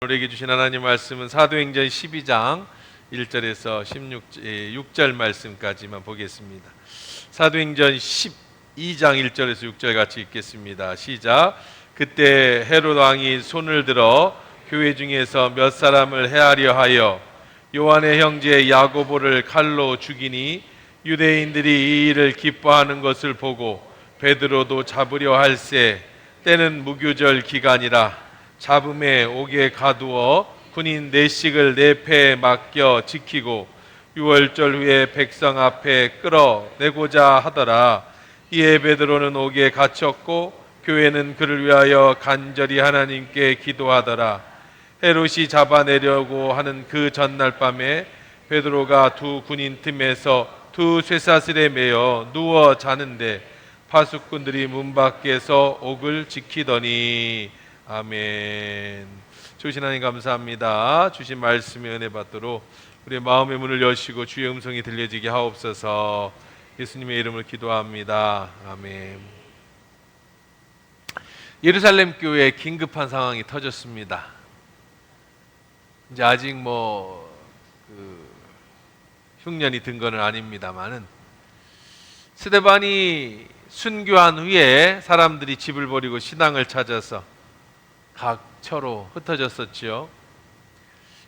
우리에게 주신 하나님 말씀은 사도행전 12장 1절에서 6절 말씀까지만 보겠습니다. 사도행전 12장 1절에서 6절 같이 읽겠습니다. 시작. 그때 헤롯 왕이 손을 들어 교회 중에서 몇 사람을 해하려 하여 요한의 형제 야고보를 칼로 죽이니 유대인들이 이 일을 기뻐하는 것을 보고 베드로도 잡으려 할세. 때는 무교절 기간이라 잡음에 옥에 가두어 군인 넷씩을 네 패에 맡겨 지키고 유월절 후에 백성 앞에 끌어내고자 하더라. 이에 베드로는 옥에 갇혔고 교회는 그를 위하여 간절히 하나님께 기도하더라. 헤롯이 잡아내려고 하는 그 전날 밤에 베드로가 두 군인 틈에서 두 쇠사슬에 매여 누워 자는데 파수꾼들이 문 밖에서 옥을 지키더니. 아멘. 주신 하나님 감사합니다. 주신 말씀에 은혜 받도록 우리의 마음의 문을 여시고 주의 음성이 들려지게 하옵소서. 예수님의 이름을 기도합니다. 아멘. 예루살렘 교회에 긴급한 상황이 터졌습니다. 이제 아직 흉년이 든 것은 아닙니다만은 스데반이 순교한 후에 사람들이 집을 버리고 신앙을 찾아서 각처로 흩어졌었지요.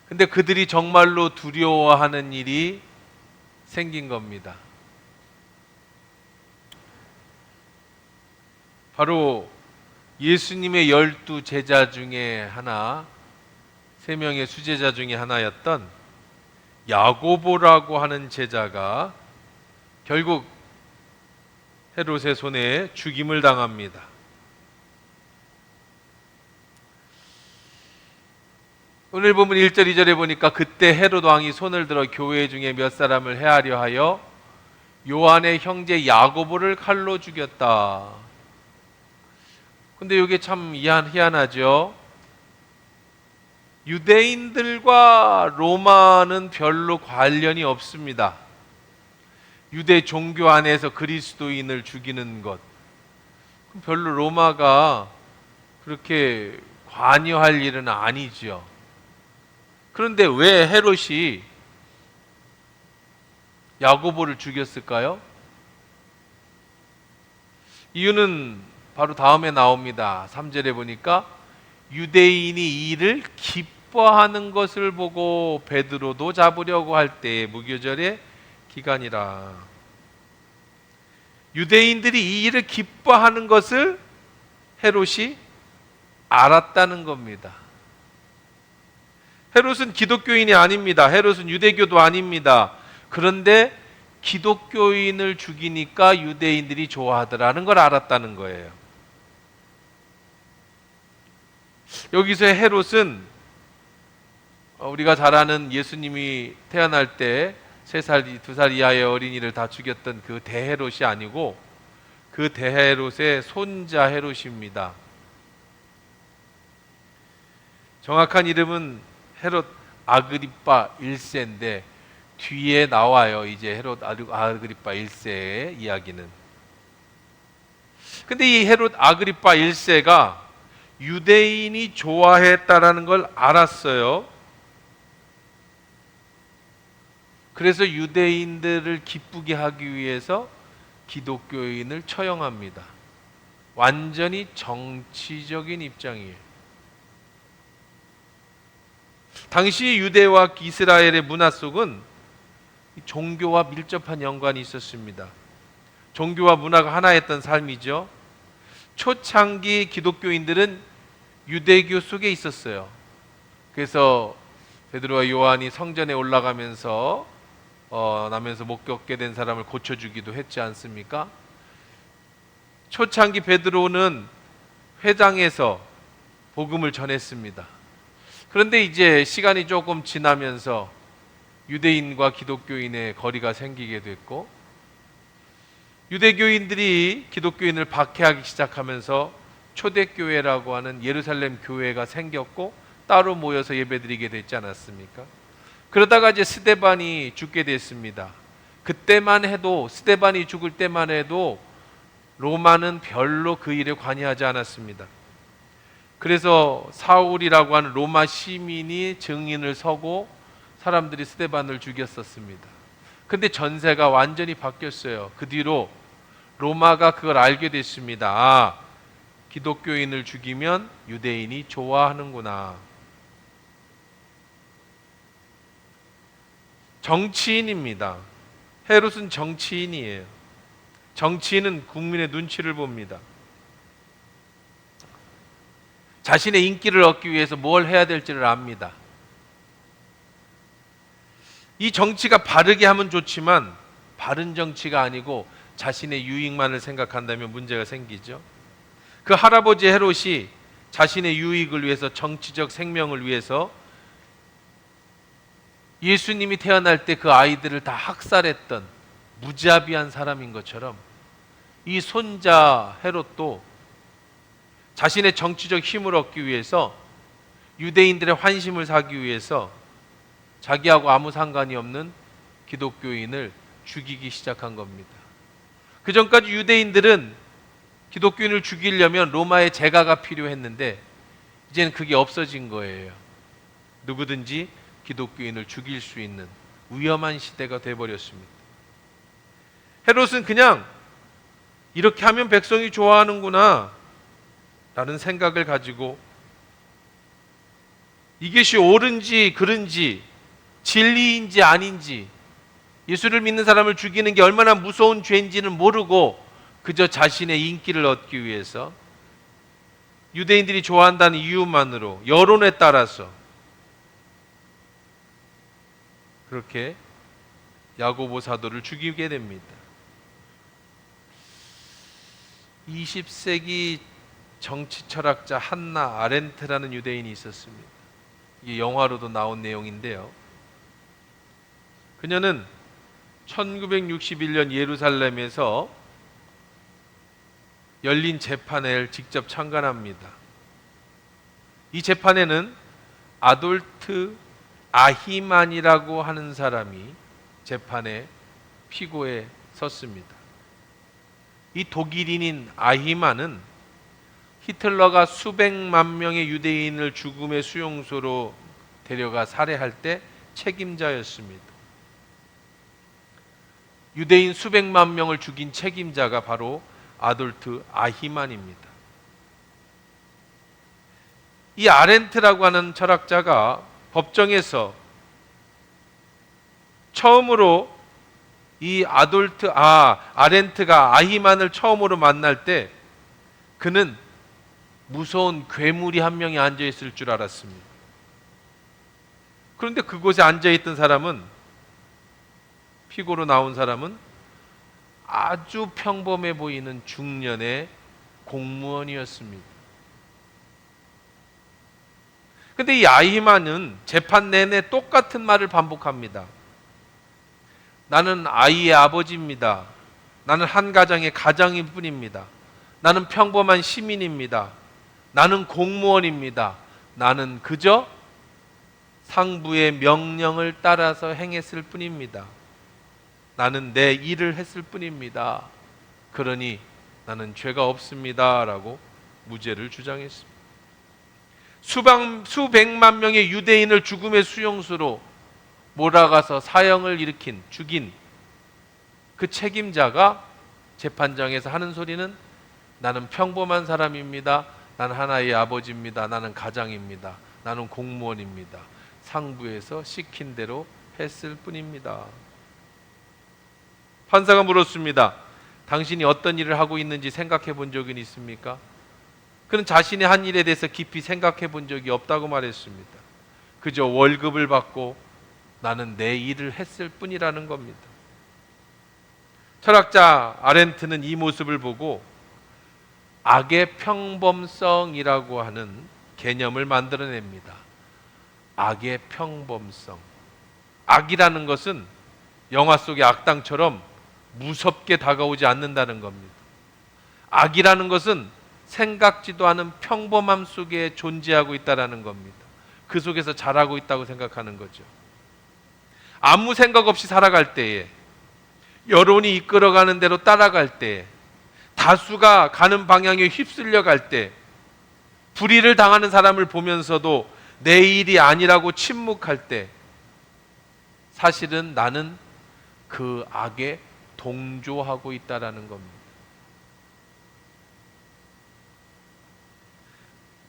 근데 그들이 정말로 두려워하는 일이 생긴 겁니다. 바로 예수님의 12 제자 중에 하나, 3명의 수제자 중에 하나였던 야고보라고 하는 제자가 결국 헤롯의 손에 죽임을 당합니다. 오늘 본문 1절 2절에 보니까 그때 헤롯 왕이 손을 들어 교회 중에 몇 사람을 해하려 하여 요한의 형제 야고보를 칼로 죽였다. 근데 이게 참 희한하죠. 유대인들과 로마는 별로 관련이 없습니다. 유대 종교 안에서 그리스도인을 죽이는 것, 별로 로마가 그렇게 관여할 일은 아니죠. 그런데 왜 헤롯이 야고보를 죽였을까요? 이유는 바로 다음에 나옵니다. 3절에 보니까 유대인이 이 일을 기뻐하는 것을 보고 베드로도 잡으려고 할 때의 무교절의 기간이라. 유대인들이 이 일을 기뻐하는 것을 헤롯이 알았다는 겁니다. 헤롯은 기독교인이 아닙니다. 헤롯은 유대교도 아닙니다. 그런데 기독교인을 죽이니까 유대인들이 좋아하더라는 걸 알았다는 거예요. 여기서 헤롯은 우리가 잘 아는 예수님이 태어날 때 3살, 2살 이하의 어린이를 다 죽였던 그 대헤롯이 아니고 그 대헤롯의 손자 헤롯입니다. 정확한 이름은 헤롯 아그리파 1세인데 뒤에 나와요. 이제 헤롯 아그리파 1세의 이야기는. 근데 이 헤롯 아그리파 1세가 유대인이 좋아했다라는 걸 알았어요. 그래서 유대인들을 기쁘게 하기 위해서 기독교인을 처형합니다. 완전히 정치적인 입장이에요. 당시 유대와 이스라엘의 문화 속은 종교와 밀접한 연관이 있었습니다. 종교와 문화가 하나였던 삶이죠. 초창기 기독교인들은 유대교 속에 있었어요. 그래서 베드로와 요한이 성전에 올라가면서 나면서 목격게 된 사람을 고쳐주기도 했지 않습니까? 초창기 베드로는 회당에서 복음을 전했습니다. 그런데 이제 시간이 조금 지나면서 유대인과 기독교인의 거리가 생기게 됐고 유대교인들이 기독교인을 박해하기 시작하면서 초대교회라고 하는 예루살렘 교회가 생겼고 따로 모여서 예배드리게 됐지 않았습니까? 그러다가 이제 스데반이 죽게 됐습니다. 그때만 해도 스데반이 죽을 때만 해도 로마는 별로 그 일에 관여하지 않았습니다. 그래서 사울이라고 하는 로마 시민이 증인을 서고 사람들이 스데반을 죽였었습니다. 근데 전세가 완전히 바뀌었어요. 그 뒤로 로마가 그걸 알게 됐습니다. 아, 기독교인을 죽이면 유대인이 좋아하는구나. 정치인입니다. 헤롯은 정치인이에요. 정치인은 국민의 눈치를 봅니다. 자신의 인기를 얻기 위해서 뭘 해야 될지를 압니다. 이 정치가 바르게 하면 좋지만 바른 정치가 아니고 자신의 유익만을 생각한다면 문제가 생기죠. 그 할아버지 헤롯이 자신의 유익을 위해서, 정치적 생명을 위해서 예수님이 태어날 때 그 아이들을 다 학살했던 무자비한 사람인 것처럼 이 손자 헤롯도 자신의 정치적 힘을 얻기 위해서, 유대인들의 환심을 사기 위해서 자기하고 아무 상관이 없는 기독교인을 죽이기 시작한 겁니다. 그 전까지 유대인들은 기독교인을 죽이려면 로마의 제가가 필요했는데 이제는 그게 없어진 거예요. 누구든지 기독교인을 죽일 수 있는 위험한 시대가 돼버렸습니다. 헤롯은 그냥 이렇게 하면 백성이 좋아하는구나 라는 생각을 가지고 이것이 옳은지 그른지 진리인지 아닌지, 예수를 믿는 사람을 죽이는 게 얼마나 무서운 죄인지는 모르고 그저 자신의 인기를 얻기 위해서, 유대인들이 좋아한다는 이유만으로, 여론에 따라서 그렇게 야고보 사도를 죽이게 됩니다. 20세기 정치 철학자 한나 아렌트라는 유대인이 있었습니다. 이게 영화로도 나온 내용인데요. 그녀는 1961년 예루살렘에서 열린 재판에 직접 참관합니다. 이 재판에는 아돌트 아히만이라고 하는 사람이 재판에 피고에 섰습니다. 이 독일인인 아히만은 히틀러가 수백만 명의 유대인을 죽음의 수용소로 데려가 살해할 때 책임자였습니다. 유대인 수백만 명을 죽인 책임자가 바로 아돌트 아히만입니다. 이 아렌트라고 하는 철학자가 법정에서 처음으로 이 아렌트가 아히만을 처음으로 만날 때 그는 무서운 괴물이 한 명이 앉아 있을 줄 알았습니다. 그런데 그곳에 앉아 있던 사람은, 피고로 나온 사람은 아주 평범해 보이는 중년의 공무원이었습니다. 근데 이 아히만은 재판 내내 똑같은 말을 반복합니다. 나는 아이의 아버지입니다. 나는 한 가정의 가장일 뿐입니다. 나는 평범한 시민입니다. 나는 공무원입니다. 나는 그저 상부의 명령을 따라서 행했을 뿐입니다. 나는 내 일을 했을 뿐입니다. 그러니 나는 죄가 없습니다. 라고 무죄를 주장했습니다. 수백만 명의 유대인을 죽음의 수용소로 몰아가서 사형을 죽인 그 책임자가 재판장에서 하는 소리는 나는 평범한 사람입니다. 나는 하나의 아버지입니다. 나는 가장입니다. 나는 공무원입니다. 상부에서 시킨 대로 했을 뿐입니다. 판사가 물었습니다. 당신이 어떤 일을 하고 있는지 생각해 본 적은 있습니까? 그는 자신의 한 일에 대해서 깊이 생각해 본 적이 없다고 말했습니다. 그저 월급을 받고 나는 내 일을 했을 뿐이라는 겁니다. 철학자 아렌트는 이 모습을 보고 악의 평범성이라고 하는 개념을 만들어냅니다. 악의 평범성. 악이라는 것은 영화 속의 악당처럼 무섭게 다가오지 않는다는 겁니다. 악이라는 것은 생각지도 않은 평범함 속에 존재하고 있다는 겁니다. 그 속에서 자라고 있다고 생각하는 거죠. 아무 생각 없이 살아갈 때에, 여론이 이끌어가는 대로 따라갈 때에, 다수가 가는 방향에 휩쓸려 갈 때, 불의를 당하는 사람을 보면서도 내 일이 아니라고 침묵할 때 사실은 나는 그 악에 동조하고 있다라는 겁니다.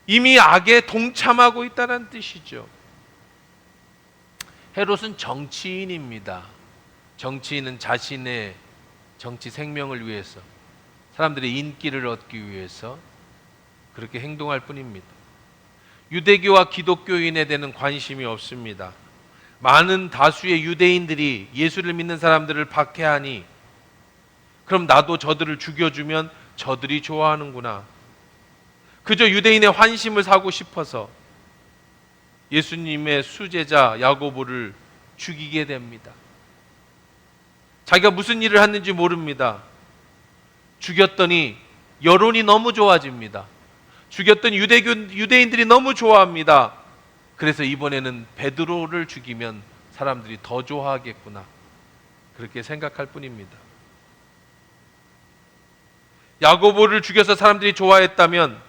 이미 악에 동참하고 있다는 뜻이죠. 헤롯은 정치인입니다. 정치인은 자신의 정치 생명을 위해서, 사람들의 인기를 얻기 위해서 그렇게 행동할 뿐입니다. 유대교와 기독교인에 대한 관심이 없습니다. 많은 다수의 유대인들이 예수를 믿는 사람들을 박해하니 그럼 나도 저들을 죽여주면 저들이 좋아하는구나. 그저 유대인의 환심을 사고 싶어서 예수님의 수제자 야고보를 죽이게 됩니다. 자기가 무슨 일을 했는지 모릅니다. 죽였더니 여론이 너무 좋아집니다. 죽였더니 유대인들이 너무 좋아합니다. 그래서 이번에는 베드로를 죽이면 사람들이 더 좋아하겠구나, 그렇게 생각할 뿐입니다. 야고보를 죽여서 사람들이 좋아했다면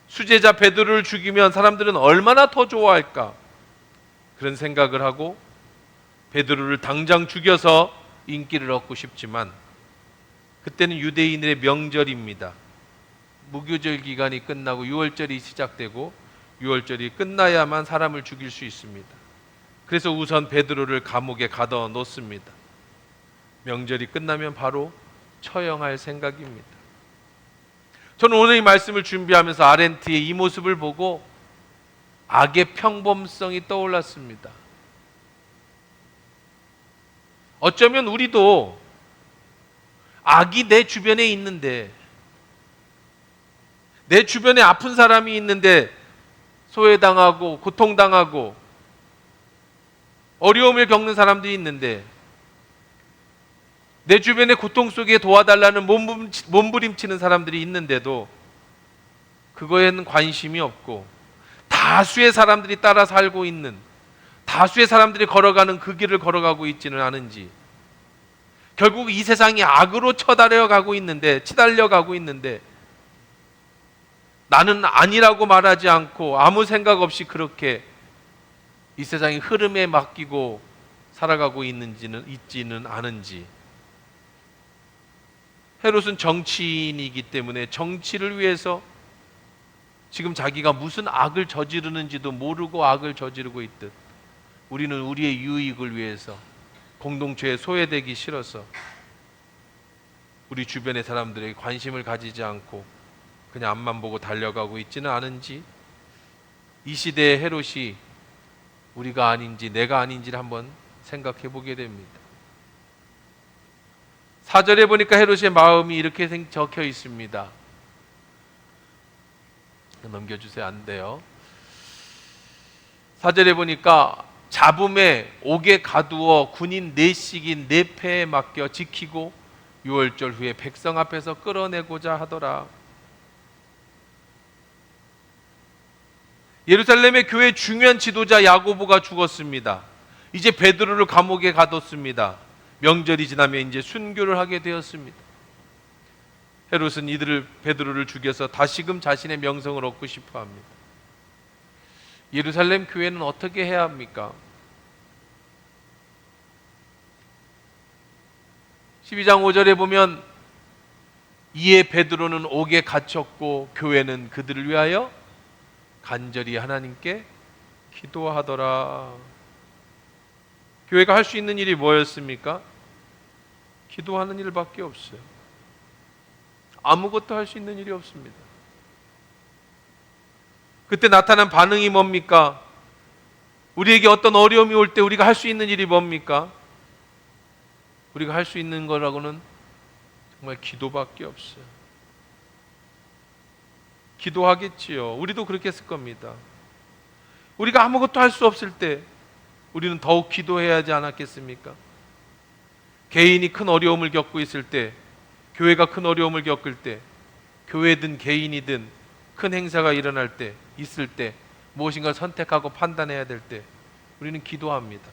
수제자 베드로를 죽이면 사람들은 얼마나 더 좋아할까, 그런 생각을 하고 베드로를 당장 죽여서 인기를 얻고 싶지만, 그때는 유대인들의 명절입니다. 무교절 기간이 끝나고 유월절이 시작되고 유월절이 끝나야만 사람을 죽일 수 있습니다. 그래서 우선 베드로를 감옥에 가둬 놓습니다. 명절이 끝나면 바로 처형할 생각입니다. 저는 오늘 이 말씀을 준비하면서 아렌트의 이 모습을 보고 악의 평범성이 떠올랐습니다. 어쩌면 우리도 악이 내 주변에 있는데, 내 주변에 아픈 사람이 있는데 소외당하고 고통당하고 어려움을 겪는 사람들이 있는데, 내 주변의 고통 속에 도와달라는 몸부림치는 사람들이 있는데도 그거에는 관심이 없고 다수의 사람들이 따라 살고 있는, 다수의 사람들이 걸어가는 그 길을 걸어가고 있지는 않은지, 결국 이 세상이 악으로 치달려가고 있는데 나는 아니라고 말하지 않고 아무 생각 없이 그렇게 이 세상의 흐름에 맡기고 살아가고 있지는 않은지. 헤롯은 정치인이기 때문에 정치를 위해서 지금 자기가 무슨 악을 저지르는지도 모르고 악을 저지르고 있듯, 우리는 우리의 유익을 위해서, 공동체에 소외되기 싫어서 우리 주변의 사람들에게 관심을 가지지 않고 그냥 앞만 보고 달려가고 있지는 않은지, 이 시대의 헤롯이 우리가 아닌지 내가 아닌지를 한번 생각해 보게 됩니다. 4절에 보니까 헤롯의 마음이 이렇게 적혀 있습니다. 넘겨주세요. 안 돼요. 4절에 보니까 잡음에 옥에 가두어 군인 넷씩인 네 패에 맡겨 지키고 유월절 후에 백성 앞에서 끌어내고자 하더라. 예루살렘의 교회 중요한 지도자 야고보가 죽었습니다. 이제 베드로를 감옥에 가뒀습니다. 명절이 지나면 이제 순교를 하게 되었습니다. 헤롯은 베드로를 죽여서 다시금 자신의 명성을 얻고 싶어 합니다. 예루살렘 교회는 어떻게 해야 합니까? 12장 5절에 보면 이에 베드로는 옥에 갇혔고 교회는 그들을 위하여 간절히 하나님께 기도하더라. 교회가 할 수 있는 일이 뭐였습니까? 기도하는 일밖에 없어요. 아무것도 할 수 있는 일이 없습니다. 그때 나타난 반응이 뭡니까? 우리에게 어떤 어려움이 올 때 우리가 할 수 있는 일이 뭡니까? 우리가 할 수 있는 거라고는 정말 기도밖에 없어요. 기도하겠지요. 우리도 그렇게 했을 겁니다. 우리가 아무것도 할 수 없을 때 우리는 더욱 기도해야 하지 않았겠습니까? 개인이 큰 어려움을 겪고 있을 때, 교회가 큰 어려움을 겪을 때, 교회든 개인이든 큰 행사가 일어날 때, 있을 때, 무엇인가 선택하고 판단해야 될 때 우리는 기도합니다.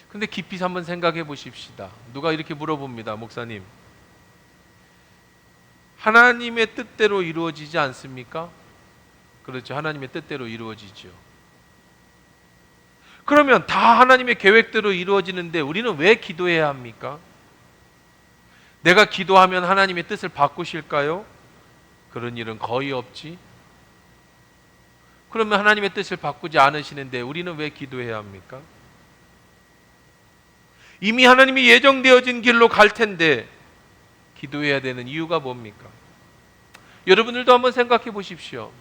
그런데 깊이 한번 생각해 보십시다. 누가 이렇게 물어봅니다. 목사님, 하나님의 뜻대로 이루어지지 않습니까? 그렇죠. 하나님의 뜻대로 이루어지죠. 그러면 다 하나님의 계획대로 이루어지는데 우리는 왜 기도해야 합니까? 내가 기도하면 하나님의 뜻을 바꾸실까요? 그런 일은 거의 없지. 그러면 하나님의 뜻을 바꾸지 않으시는데 우리는 왜 기도해야 합니까? 이미 하나님이 예정되어진 길로 갈 텐데 기도해야 되는 이유가 뭡니까? 여러분들도 한번 생각해 보십시오.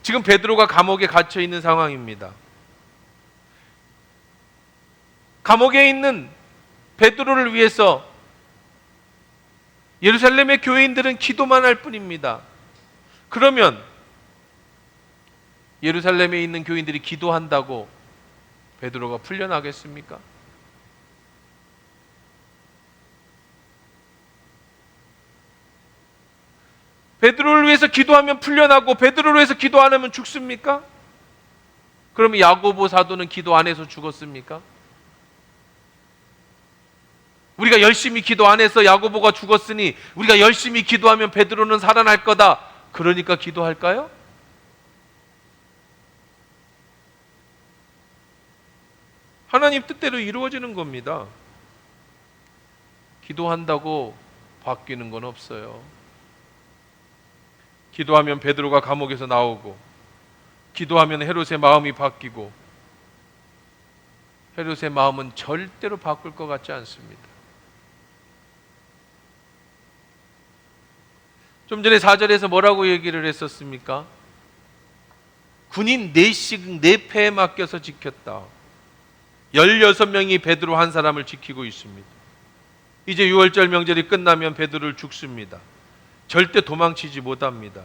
지금 베드로가 감옥에 갇혀 있는 상황입니다. 감옥에 있는 베드로를 위해서 예루살렘의 교회인들은 기도만 할 뿐입니다. 그러면 예루살렘에 있는 교인들이 기도한다고 베드로가 풀려나겠습니까? 베드로를 위해서 기도하면 풀려나고 베드로를 위해서 기도 안 하면 죽습니까? 그러면 야고보 사도는 기도 안 해서 죽었습니까? 우리가 열심히 기도 안 해서 야고보가 죽었으니 우리가 열심히 기도하면 베드로는 살아날 거다. 그러니까 기도할까요? 하나님 뜻대로 이루어지는 겁니다. 기도한다고 바뀌는 건 없어요. 기도하면 베드로가 감옥에서 나오고, 기도하면 헤롯의 마음이 바뀌고, 헤롯의 마음은 절대로 바꿀 것 같지 않습니다. 좀 전에 4절에서 뭐라고 얘기를 했었습니까? 군인 4씩 4패에 맡겨서 지켰다. 16명이 베드로 한 사람을 지키고 있습니다. 이제 6월절 명절이 끝나면 베드로를 죽습니다. 절대 도망치지 못합니다.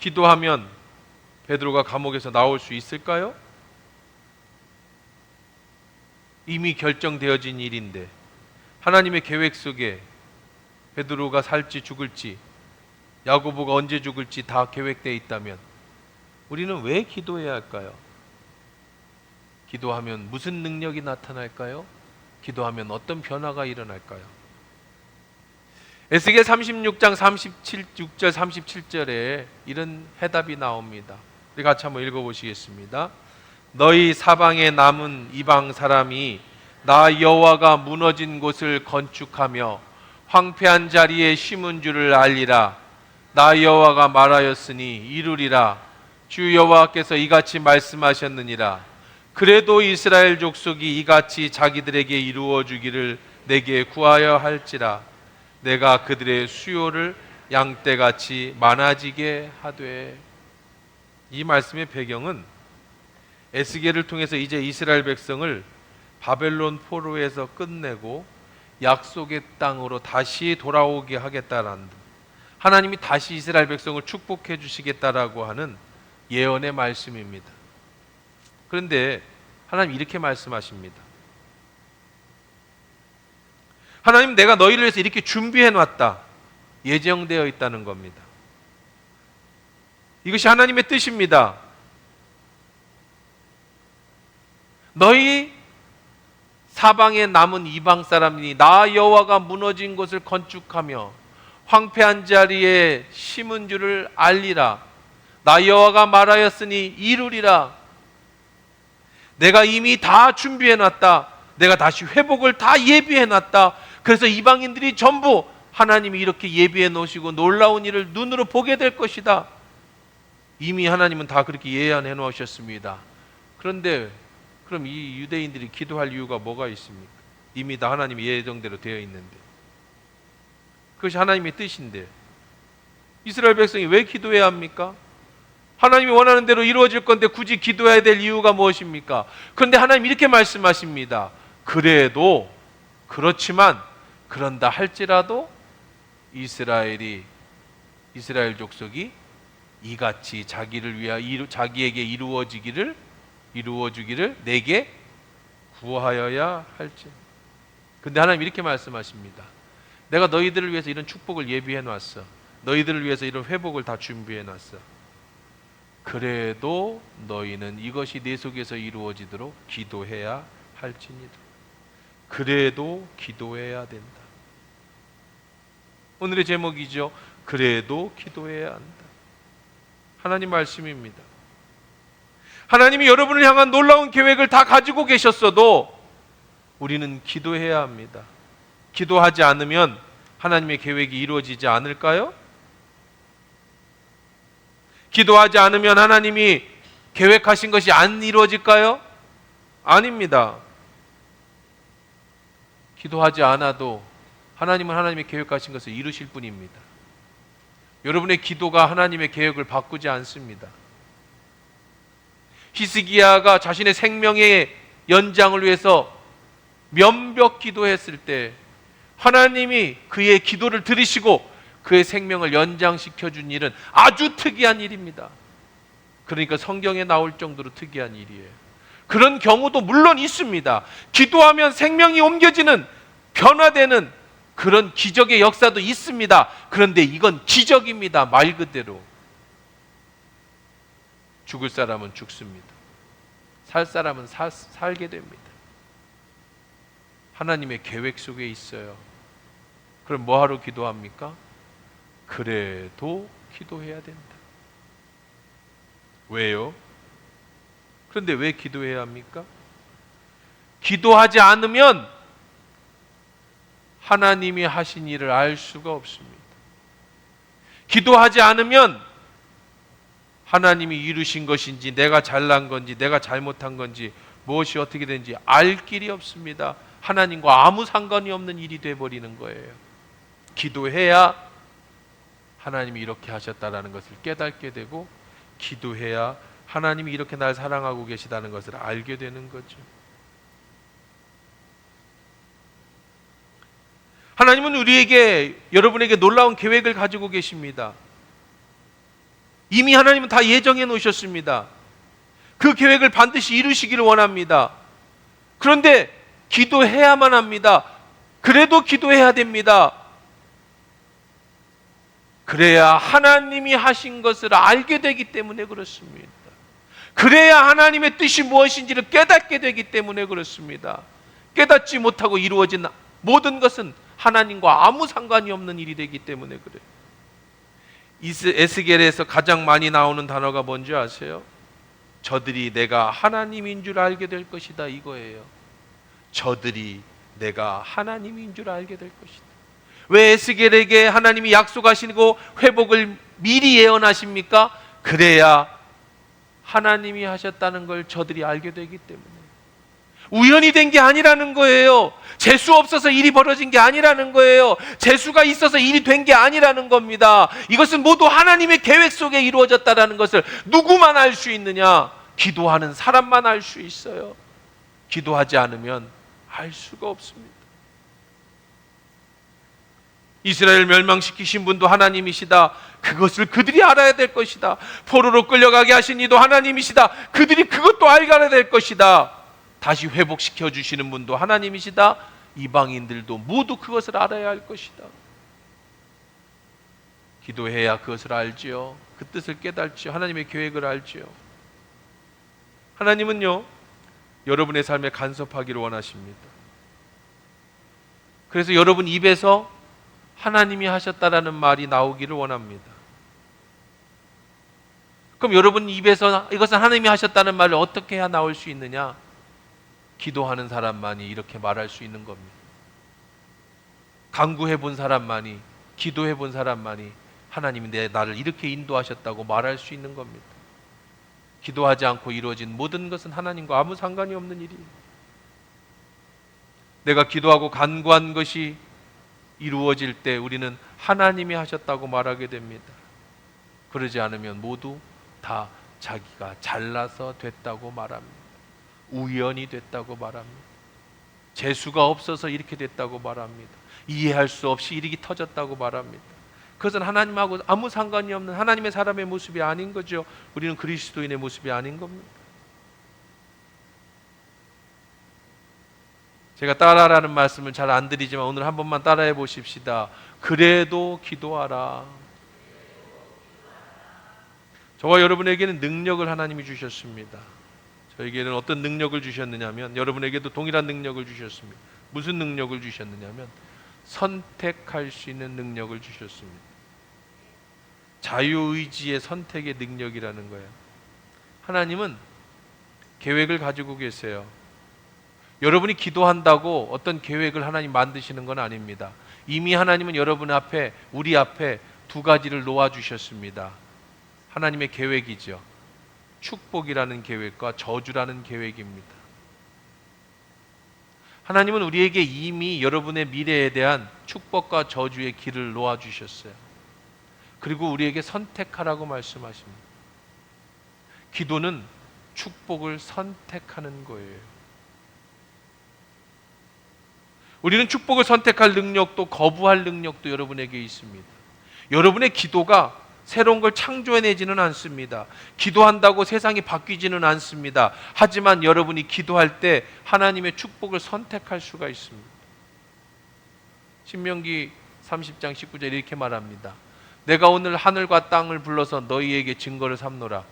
기도하면 베드로가 감옥에서 나올 수 있을까요? 이미 결정되어진 일인데 하나님의 계획 속에 베드로가 살지 죽을지 야고보가 언제 죽을지 다 계획되어 있다면 우리는 왜 기도해야 할까요? 기도하면 무슨 능력이 나타날까요? 기도하면 어떤 변화가 일어날까요? 에스겔 36장 6절 37절에 이런 해답이 나옵니다. 우리 같이 한번 읽어보시겠습니다. 너희 사방에 남은 이방 사람이 나 여호와가 무너진 곳을 건축하며 황폐한 자리에 심은 줄을 알리라. 나 여호와가 말하였으니 이루리라. 주 여호와께서 이같이 말씀하셨느니라. 그래도 이스라엘 족속이 이같이 자기들에게 이루어 주기를 내게 구하여 할지라. 내가 그들의 수요를 양떼같이 많아지게 하되. 이 말씀의 배경은 에스겔을 통해서 이제 이스라엘 백성을 바벨론 포로에서 끝내고 약속의 땅으로 다시 돌아오게 하겠다라는, 하나님이 다시 이스라엘 백성을 축복해 주시겠다라고 하는 예언의 말씀입니다. 그런데 하나님 이렇게 말씀하십니다. 하나님, 내가 너희를 위해서 이렇게 준비해 놨다. 예정되어 있다는 겁니다. 이것이 하나님의 뜻입니다. 너희 사방에 남은 이방 사람이 나 여호와가 무너진 곳을 건축하며 황폐한 자리에 심은 줄을 알리라. 나 여호와가 말하였으니 이루리라. 내가 이미 다 준비해 놨다. 내가 다시 회복을 다 예비해 놨다. 그래서 이방인들이 전부 하나님이 이렇게 예비해 놓으시고 놀라운 일을 눈으로 보게 될 것이다. 이미 하나님은 다 그렇게 예언해 놓으셨습니다. 그런데 그럼 이 유대인들이 기도할 이유가 뭐가 있습니까? 이미 다 하나님이 예정대로 되어 있는데, 그것이 하나님의 뜻인데 이스라엘 백성이 왜 기도해야 합니까? 하나님이 원하는 대로 이루어질 건데 굳이 기도해야 될 이유가 무엇입니까? 그런데 하나님 이렇게 말씀하십니다. 그래도, 그렇지만, 그런다 할지라도 이스라엘 족속이 이같이 자기를 위하여 자기에게 이루어 주기를 내게 구하여야 할지. 근데 하나님 이렇게 말씀하십니다. 내가 너희들을 위해서 이런 축복을 예비해 놨어. 너희들을 위해서 이런 회복을 다 준비해 놨어. 그래도 너희는 이것이 내 속에서 이루어지도록 기도해야 할지니라. 그래도 기도해야 된다. 오늘의 제목이죠. 그래도 기도해야 한다. 하나님 말씀입니다. 하나님이 여러분을 향한 놀라운 계획을 다 가지고 계셨어도 우리는 기도해야 합니다. 기도하지 않으면 하나님의 계획이 이루어지지 않을까요? 기도하지 않으면 하나님이 계획하신 것이 안 이루어질까요? 아닙니다. 기도하지 않아도 하나님은 하나님의 계획하신 것을 이루실 뿐입니다. 여러분의 기도가 하나님의 계획을 바꾸지 않습니다. 히스기야가 자신의 생명의 연장을 위해서 면벽 기도했을 때 하나님이 그의 기도를 들으시고 그의 생명을 연장시켜 준 일은 아주 특이한 일입니다. 그러니까 성경에 나올 정도로 특이한 일이에요. 그런 경우도 물론 있습니다. 기도하면 생명이 옮겨지는, 변화되는 그런 기적의 역사도 있습니다. 그런데 이건 기적입니다. 말 그대로. 죽을 사람은 죽습니다. 살 사람은 살게 됩니다. 하나님의 계획 속에 있어요. 그럼 뭐하러 기도합니까? 그래도 기도해야 된다. 왜요? 그런데 왜 기도해야 합니까? 기도하지 않으면 하나님이 하신 일을 알 수가 없습니다. 기도하지 않으면 하나님이 이루신 것인지, 내가 잘난 건지, 내가 잘못한 건지, 무엇이 어떻게 되는지 알 길이 없습니다. 하나님과 아무 상관이 없는 일이 되어버리는 거예요. 기도해야 하나님이 이렇게 하셨다라는 것을 깨닫게 되고, 기도해야 하나님이 이렇게 날 사랑하고 계시다는 것을 알게 되는 거죠. 하나님은 우리에게, 여러분에게 놀라운 계획을 가지고 계십니다. 이미 하나님은 다 예정해 놓으셨습니다. 그 계획을 반드시 이루시기를 원합니다. 그런데 기도해야만 합니다. 그래도 기도해야 됩니다. 그래야 하나님이 하신 것을 알게 되기 때문에 그렇습니다. 그래야 하나님의 뜻이 무엇인지를 깨닫게 되기 때문에 그렇습니다. 깨닫지 못하고 이루어진 모든 것은 하나님과 아무 상관이 없는 일이 되기 때문에 그래요. 에스겔에서 가장 많이 나오는 단어가 뭔지 아세요? 저들이 내가 하나님인 줄 알게 될 것이다, 이거예요. 저들이 내가 하나님인 줄 알게 될 것이다. 왜 에스겔에게 하나님이 약속하시고 회복을 미리 예언하십니까? 그래야 하나님이 하셨다는 걸 저들이 알게 되기 때문에. 우연히 된 게 아니라는 거예요. 재수 없어서 일이 벌어진 게 아니라는 거예요. 재수가 있어서 일이 된 게 아니라는 겁니다. 이것은 모두 하나님의 계획 속에 이루어졌다는 것을 누구만 알 수 있느냐? 기도하는 사람만 알 수 있어요. 기도하지 않으면 알 수가 없습니다. 이스라엘 멸망시키신 분도 하나님이시다. 그것을 그들이 알아야 될 것이다. 포로로 끌려가게 하신 이도 하나님이시다. 그들이 그것도 알아야 될 것이다. 다시 회복시켜 주시는 분도 하나님이시다. 이방인들도 모두 그것을 알아야 할 것이다. 기도해야 그것을 알지요. 그 뜻을 깨달지요. 하나님의 계획을 알지요. 하나님은요, 여러분의 삶에 간섭하기를 원하십니다. 그래서 여러분 입에서 하나님이 하셨다라는 말이 나오기를 원합니다. 그럼 여러분 입에서 이것은 하나님이 하셨다는 말을 어떻게 해야 나올 수 있느냐? 기도하는 사람만이 이렇게 말할 수 있는 겁니다. 간구해 본 사람만이, 기도해 본 사람만이 하나님이 나를 이렇게 인도하셨다고 말할 수 있는 겁니다. 기도하지 않고 이루어진 모든 것은 하나님과 아무 상관이 없는 일이에요. 내가 기도하고 간구한 것이 이루어질 때 우리는 하나님이 하셨다고 말하게 됩니다. 그러지 않으면 모두 다 자기가 잘나서 됐다고 말합니다. 우연이 됐다고 말합니다. 재수가 없어서 이렇게 됐다고 말합니다. 이해할 수 없이 일이 터졌다고 말합니다. 그것은 하나님하고 아무 상관이 없는 하나님의 사람의 모습이 아닌 거죠. 우리는 그리스도인의 모습이 아닌 겁니다. 제가 따라하라는 말씀을 잘 안 드리지만 오늘 한 번만 따라해 보십시다. 그래도 기도하라. 저와 여러분에게는 능력을 하나님이 주셨습니다. 저에게는 어떤 능력을 주셨느냐면, 여러분에게도 동일한 능력을 주셨습니다. 무슨 능력을 주셨느냐면, 선택할 수 있는 능력을 주셨습니다. 자유의지의 선택의 능력이라는 거예요. 하나님은 계획을 가지고 계세요. 여러분이 기도한다고 어떤 계획을 하나님 만드시는 건 아닙니다. 이미 하나님은 여러분 앞에, 우리 앞에 두 가지를 놓아주셨습니다. 하나님의 계획이죠. 축복이라는 계획과 저주라는 계획입니다. 하나님은 우리에게 이미 여러분의 미래에 대한 축복과 저주의 길을 놓아주셨어요. 그리고 우리에게 선택하라고 말씀하십니다. 기도는 축복을 선택하는 거예요. 우리는 축복을 선택할 능력도 거부할 능력도 여러분에게 있습니다. 여러분의 기도가 새로운 걸 창조해내지는 않습니다. 기도한다고 세상이 바뀌지는 않습니다. 하지만 여러분이 기도할 때 하나님의 축복을 선택할 수가 있습니다. 신명기 30장 19절 이렇게 말합니다. 내가 오늘 하늘과 땅을 불러서 너희에게 증거를 삼노라.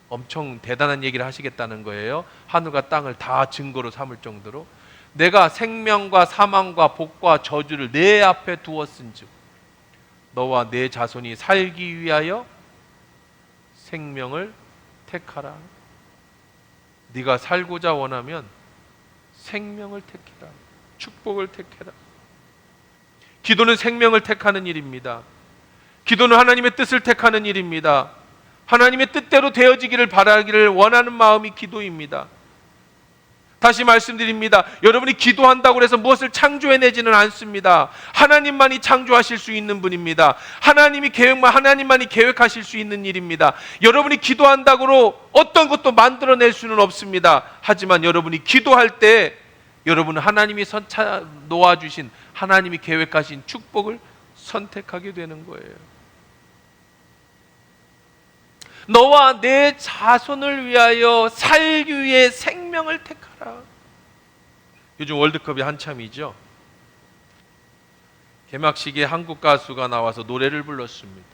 엄청 대단한 얘기를 하시겠다는 거예요. 하늘과 땅을 다 증거로 삼을 정도로. 내가 생명과 사망과 복과 저주를 내 앞에 두었은즉 너와 내 자손이 살기 위하여 생명을 택하라. 네가 살고자 원하면 생명을 택해라. 축복을 택해라. 기도는 생명을 택하는 일입니다. 기도는 하나님의 뜻을 택하는 일입니다. 하나님의 뜻대로 되어지기를 바라기를 원하는 마음이 기도입니다. 다시 말씀드립니다. 여러분이 기도한다고 해서 무엇을 창조해내지는 않습니다. 하나님만이 창조하실 수 있는 분입니다. 하나님만이 계획하실 수 있는 일입니다. 여러분이 기도한다고 어떤 것도 만들어낼 수는 없습니다. 하지만 여러분이 기도할 때 여러분은 하나님이 놓아주신 하나님이 계획하신 축복을 선택하게 되는 거예요. 너와 내 자손을 위하여 살기 위해 생명을 택하라. 요즘 월드컵이 한참이죠. 개막식에 한국 가수가 나와서 노래를 불렀습니다.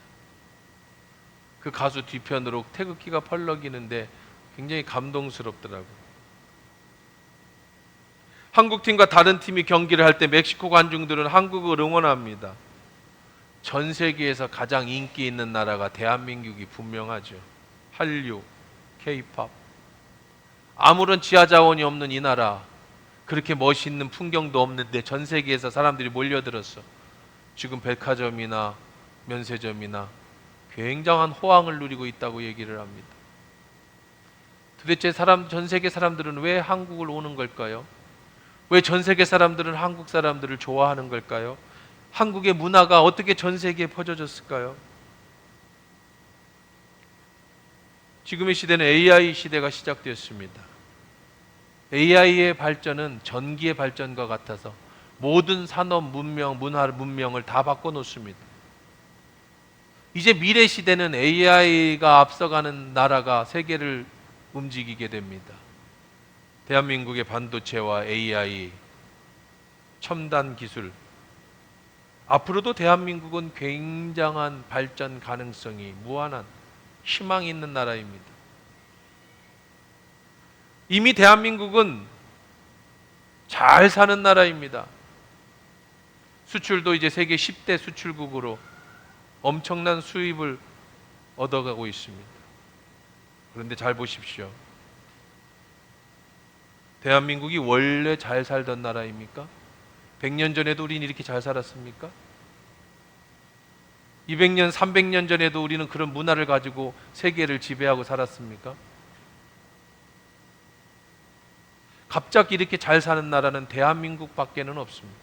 그 가수 뒤편으로 태극기가 펄럭이는데 굉장히 감동스럽더라고요. 한국팀과 다른 팀이 경기를 할 때 멕시코 관중들은 한국을 응원합니다. 전 세계에서 가장 인기 있는 나라가 대한민국이 분명하죠. 한류, K-팝. 아무런 지하 자원이 없는 이 나라, 그렇게 멋있는 풍경도 없는데 전 세계에서 사람들이 몰려들었어. 지금 백화점이나 면세점이나 굉장한 호황을 누리고 있다고 얘기를 합니다. 도대체 전 세계 사람들은 왜 한국을 오는 걸까요? 왜 전 세계 사람들은 한국 사람들을 좋아하는 걸까요? 한국의 문화가 어떻게 전 세계에 퍼져졌을까요? 지금의 시대는 AI 시대가 시작되었습니다. AI의 발전은 전기의 발전과 같아서 모든 산업 문명, 문화 문명을 다 바꿔놓습니다. 이제 미래 시대는 AI가 앞서가는 나라가 세계를 움직이게 됩니다. 대한민국의 반도체와 AI, 첨단 기술, 앞으로도 대한민국은 굉장한 발전 가능성이 무한한 희망이 있는 나라입니다. 이미 대한민국은 잘 사는 나라입니다. 수출도 이제 세계 10대 수출국으로 엄청난 수입을 얻어가고 있습니다. 그런데 잘 보십시오. 대한민국이 원래 잘 살던 나라입니까? 100년 전에도 우리는 이렇게 잘 살았습니까? 200년, 300년 전에도 우리는 그런 문화를 가지고 세계를 지배하고 살았습니까? 갑자기 이렇게 잘 사는 나라는 대한민국밖에는 없습니다.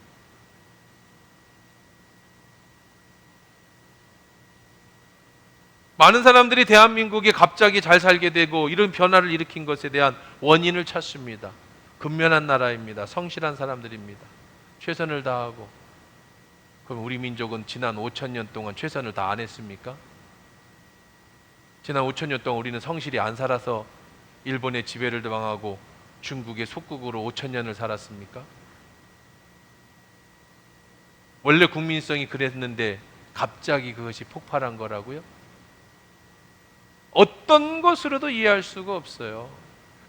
많은 사람들이 대한민국이 갑자기 잘 살게 되고 이런 변화를 일으킨 것에 대한 원인을 찾습니다. 근면한 나라입니다. 성실한 사람들입니다. 최선을 다하고. 그럼 우리 민족은 지난 5,000년 동안 최선을 다 안 했습니까? 지난 5,000년 동안 우리는 성실히 안 살아서 일본의 지배를 당하고 중국의 속국으로 5,000년을 살았습니까? 원래 국민성이 그랬는데 갑자기 그것이 폭발한 거라고요? 어떤 것으로도 이해할 수가 없어요.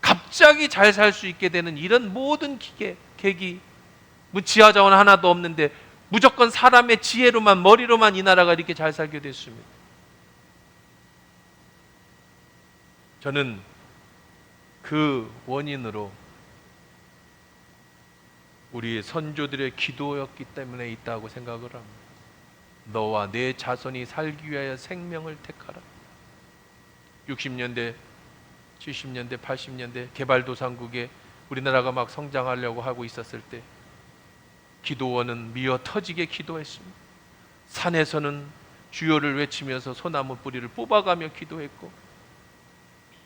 갑자기 잘 살 수 있게 되는 이런 모든 계기, 뭐 지하 자원 하나도 없는데 무조건 사람의 지혜로만, 머리로만 이 나라가 이렇게 잘 살게 됐습니다. 저는 그 원인으로 우리 선조들의 기도였기 때문에 있다고 생각을 합니다. 너와 내 자손이 살기 위하여 생명을 택하라. 60년대, 70년대, 80년대 개발도상국에 우리나라가 막 성장하려고 하고 있었을 때 기도원은 미어 터지게 기도했습니다. 산에서는 주여를 외치면서 소나무 뿌리를 뽑아가며 기도했고,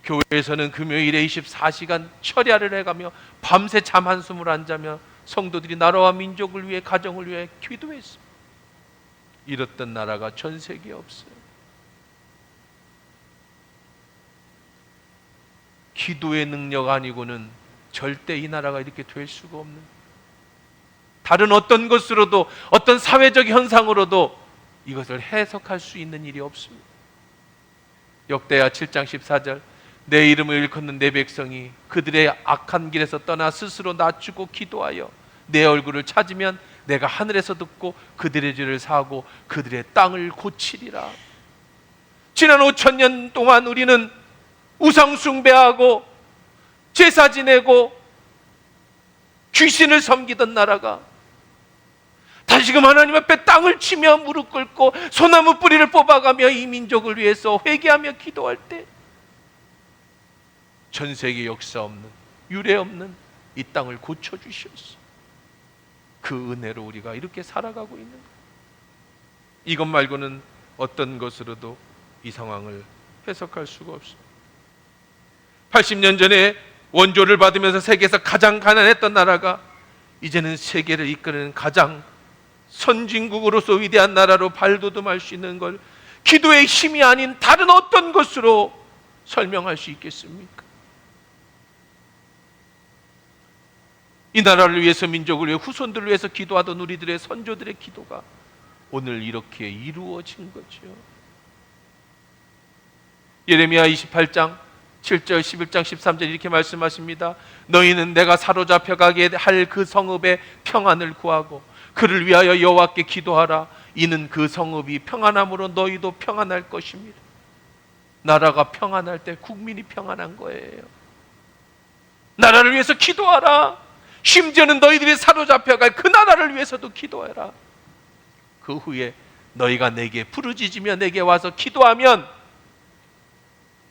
교회에서는 금요일에 24시간 철야를 해가며 밤새 잠 한숨을 안 자며 성도들이 나라와 민족을 위해, 가정을 위해 기도했습니다. 이렇던 나라가 전 세계에 없어요. 기도의 능력 아니고는 절대 이 나라가 이렇게 될 수가 없는, 다른 어떤 것으로도, 어떤 사회적 현상으로도 이것을 해석할 수 있는 일이 없습니다. 역대하 7장 14절, 내 이름을 일컫는 내 백성이 그들의 악한 길에서 떠나 스스로 낮추고 기도하여 내 얼굴을 찾으면 내가 하늘에서 듣고 그들의 죄를 사하고 그들의 땅을 고치리라. 지난 5,000년 동안 우리는 우상 숭배하고 제사 지내고 귀신을 섬기던 나라가 다시금 하나님 앞에 땅을 치며 무릎 꿇고 소나무 뿌리를 뽑아가며 이 민족을 위해서 회개하며 기도할 때 전 세계 역사 없는, 유례 없는 이 땅을 고쳐주셨어. 그 은혜로 우리가 이렇게 살아가고 있는 거예요. 이것 말고는 어떤 것으로도 이 상황을 해석할 수가 없습니다. 80년 전에 원조를 받으면서 세계에서 가장 가난했던 나라가 이제는 세계를 이끄는 가장 선진국으로서 위대한 나라로 발돋움할 수 있는 걸 기도의 힘이 아닌 다른 어떤 것으로 설명할 수 있겠습니까? 이 나라를 위해서, 민족을 위해, 후손들을 위해서 기도하던 우리들의 선조들의 기도가 오늘 이렇게 이루어진 거죠. 예레미야 28장 7절, 11장 13절 이렇게 말씀하십니다. 너희는 내가 사로잡혀 가게 할 그 성읍의 평안을 구하고 그를 위하여 여호와께 기도하라. 이는 그 성읍이 평안함으로 너희도 평안할 것입니다. 나라가 평안할 때 국민이 평안한 거예요. 나라를 위해서 기도하라. 심지어는 너희들이 사로잡혀갈 그 나라를 위해서도 기도해라. 그 후에 너희가 내게 부르짖으며 내게 와서 기도하면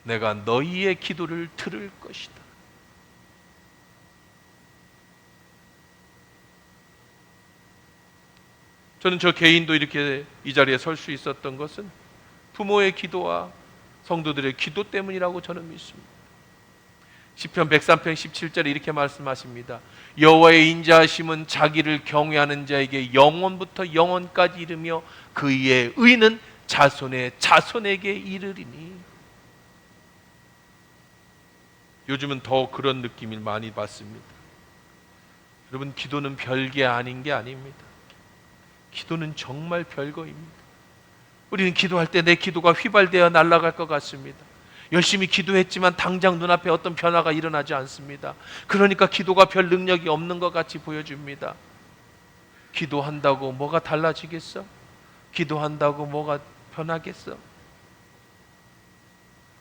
내가 너희의 기도를 들을 것이다. 저는 저 개인도 이렇게 이 자리에 설 수 있었던 것은 부모의 기도와 성도들의 기도 때문이라고 저는 믿습니다. 시편 103편 17절에 이렇게 말씀하십니다. 여호와의 인자하심은 자기를 경외하는 자에게 영원부터 영원까지 이르며 그의 의는 자손의 자손에게 이르리니. 요즘은 더 그런 느낌을 많이 받습니다. 여러분, 기도는 별게 아닌 게 아닙니다. 기도는 정말 별거입니다. 우리는 기도할 때 내 기도가 휘발되어 날아갈 것 같습니다. 열심히 기도했지만 당장 눈앞에 어떤 변화가 일어나지 않습니다. 그러니까 기도가 별 능력이 없는 것 같이 보여집니다. 기도한다고 뭐가 달라지겠어? 기도한다고 뭐가 변하겠어?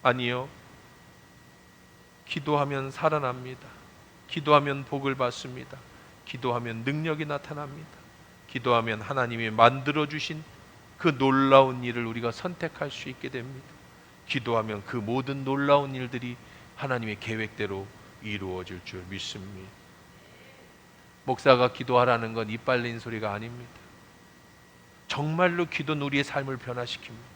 아니요. 기도하면 살아납니다. 기도하면 복을 받습니다. 기도하면 능력이 나타납니다. 기도하면 하나님이 만들어주신 그 놀라운 일을 우리가 선택할 수 있게 됩니다. 기도하면 그 모든 놀라운 일들이 하나님의 계획대로 이루어질 줄 믿습니다. 목사가 기도하라는 건 입 빨린 소리가 아닙니다. 정말로 기도는 우리의 삶을 변화시킵니다.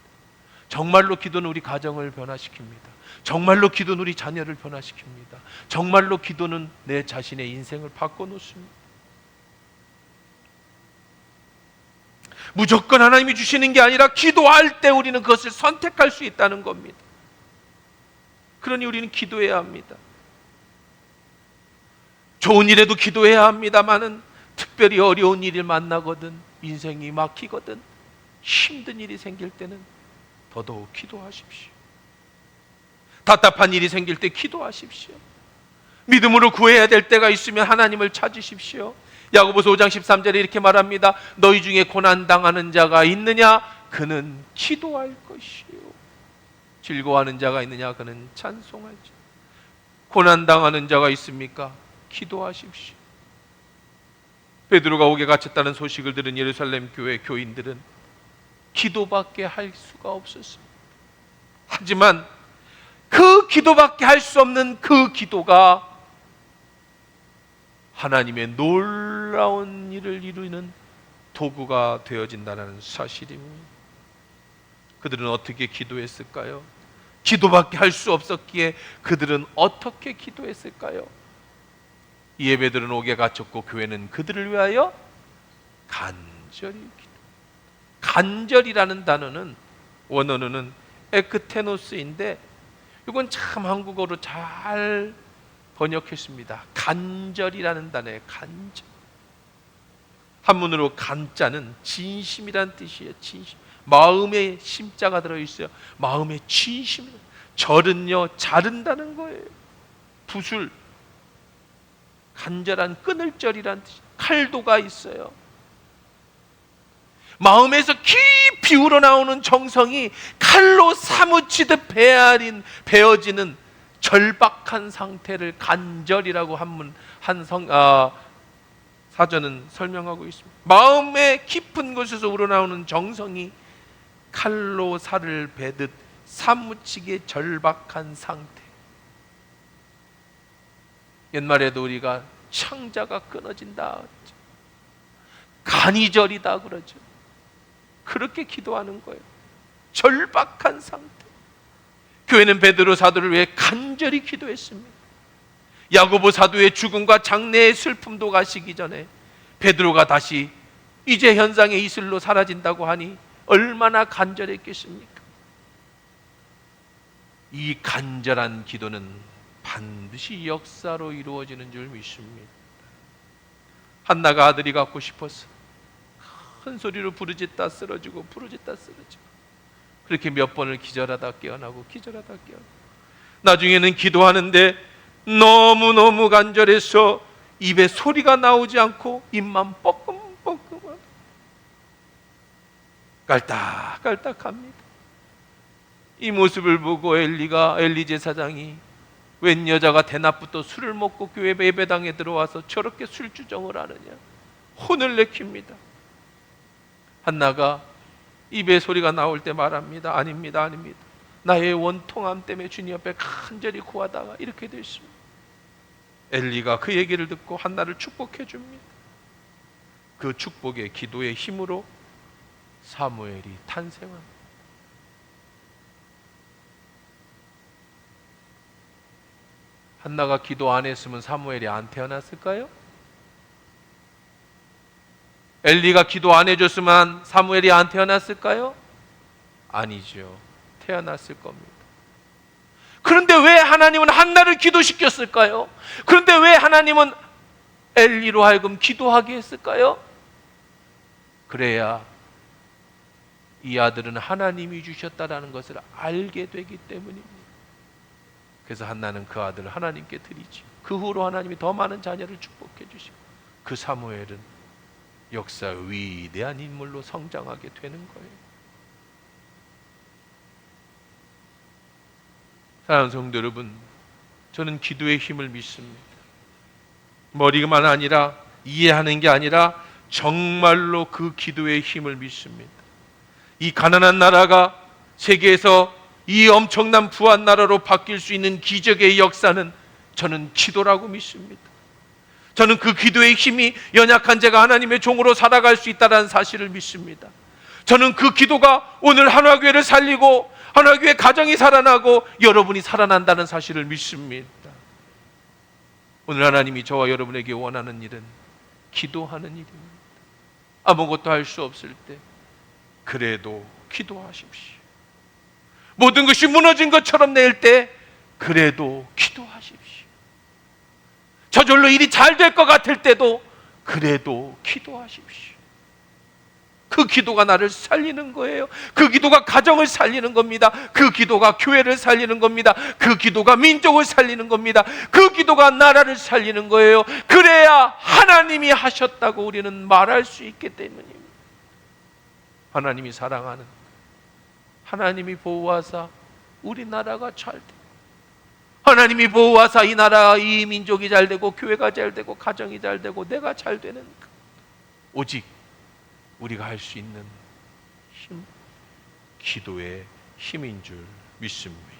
정말로 기도는 우리 가정을 변화시킵니다. 정말로 기도는 우리 자녀를 변화시킵니다. 정말로 기도는 내 자신의 인생을 바꿔놓습니다. 무조건 하나님이 주시는 게 아니라 기도할 때 우리는 그것을 선택할 수 있다는 겁니다. 그러니 우리는 기도해야 합니다. 좋은 일에도 기도해야 합니다마는 특별히 어려운 일을 만나거든, 인생이 막히거든, 힘든 일이 생길 때는 더더욱 기도하십시오. 답답한 일이 생길 때 기도하십시오. 믿음으로 구해야 될 때가 있으면 하나님을 찾으십시오. 야고보서 5장 13절에 이렇게 말합니다. 너희 중에 고난당하는 자가 있느냐? 그는 기도할 것이요. 즐거워하는 자가 있느냐? 그는 찬송할지. 고난당하는 자가 있습니까? 기도하십시오. 베드로가 옥에 갇혔다는 소식을 들은 예루살렘 교회 교인들은 기도밖에 할 수가 없었습니다. 하지만 그 기도밖에 할 수 없는 그 기도가 하나님의 놀라운 일을 이루는 도구가 되어진다는 사실입니다. 그들은 어떻게 기도했을까요? 기도밖에 할 수 없었기에 그들은 어떻게 기도했을까요? 이 예배들은 옥에 갇혔고 교회는 그들을 위하여 간절히 기도. 간절이라는 단어는 원어는 에크테노스인데 이건 참 한국어로 잘 번역했습니다. 간절이라는 단어의 간절. 한문으로 간자는 진심이란 뜻이에요. 진심. 마음에 심자가 들어있어요. 마음에 진심. 절은요 자른다는 거예요. 붓을 간절한 끊을 절이란 뜻. 칼도가 있어요. 마음에서 깊이 우러나오는 정성이 칼로 사무치듯 베어지는 절박한 상태를 간절이라고 사전은 설명하고 있습니다. 마음의 깊은 곳에서 우러나오는 정성이 칼로 살을 베듯 사무치게 절박한 상태. 옛말에도 우리가 창자가 끊어진다, 간이절이다 그러죠. 그렇게 기도하는 거예요. 절박한 상태. 교회는 베드로 사도를 위해 간절히 기도했습니다. 야고보 사도의 죽음과 장래의 슬픔도 가시기 전에 베드로가 다시 이제 현상의 이슬로 사라진다고 하니 얼마나 간절했겠습니까? 이 간절한 기도는 반드시 역사로 이루어지는 줄 믿습니다. 한나가 아들이 갖고 싶어서 큰 소리로 부르짖다 쓰러지고 부르짖다 쓰러지고 그렇게 몇 번을 기절하다 깨어나고 기절하다 깨어나고 나중에는 기도하는데 너무너무 간절해서 입에 소리가 나오지 않고 입만 뻐끔뻐끔하고 깔딱깔딱합니다. 이 모습을 보고 엘리 제사장이 웬 여자가 대낮부터 술을 먹고 교회 예배당에 들어와서 저렇게 술주정을 하느냐 혼을 내킵니다. 한나가 입에 소리가 나올 때 말합니다. 아닙니다, 아닙니다. 나의 원통함 때문에 주님 앞에 간절히 구하다가 이렇게 됐습니다. 엘리가 그 얘기를 듣고 한나를 축복해 줍니다. 그 축복의 기도의 힘으로 사무엘이 탄생합니다. 한나가 기도 안 했으면 사무엘이 안 태어났을까요? 엘리가 기도 안 해줬으면 사무엘이 안 태어났을까요? 아니죠. 태어났을 겁니다. 그런데 왜 하나님은 한나를 기도시켰을까요? 그런데 왜 하나님은 엘리로 하여금 기도하게 했을까요? 그래야 이 아들은 하나님이 주셨다라는 것을 알게 되기 때문입니다. 그래서 한나는 그 아들을 하나님께 드리지. 그 후로 하나님이 더 많은 자녀를 축복해 주시고 그 사무엘은 역사의 위대한 인물로 성장하게 되는 거예요. 사랑하는 성도 여러분, 저는 기도의 힘을 믿습니다. 머리만 아니라 이해하는 게 아니라 정말로 그 기도의 힘을 믿습니다. 이 가난한 나라가 세계에서 이 엄청난 부한 나라로 바뀔 수 있는 기적의 역사는 저는 기도라고 믿습니다. 저는 그 기도의 힘이 연약한 제가 하나님의 종으로 살아갈 수 있다는 사실을 믿습니다. 저는 그 기도가 오늘 한화교회를 살리고 한화교회 가정이 살아나고 여러분이 살아난다는 사실을 믿습니다. 오늘 하나님이 저와 여러분에게 원하는 일은 기도하는 일입니다. 아무것도 할 수 없을 때 그래도 기도하십시오. 모든 것이 무너진 것처럼 내일 때 그래도 기도하십시오. 저절로 일이 잘 될 것 같을 때도 그래도 기도하십시오. 그 기도가 나를 살리는 거예요. 그 기도가 가정을 살리는 겁니다. 그 기도가 교회를 살리는 겁니다. 그 기도가 민족을 살리는 겁니다. 그 기도가 나라를 살리는 거예요. 그래야 하나님이 하셨다고 우리는 말할 수 있기 때문입니다. 하나님이 사랑하는, 하나님이 보호하사 우리나라가 잘 되고, 하나님이 보호하사 이 나라, 이 민족이 잘 되고, 교회가 잘 되고, 가정이 잘 되고, 내가 잘 되는, 오직 우리가 할 수 있는 힘, 기도의 힘인 줄 믿습니다.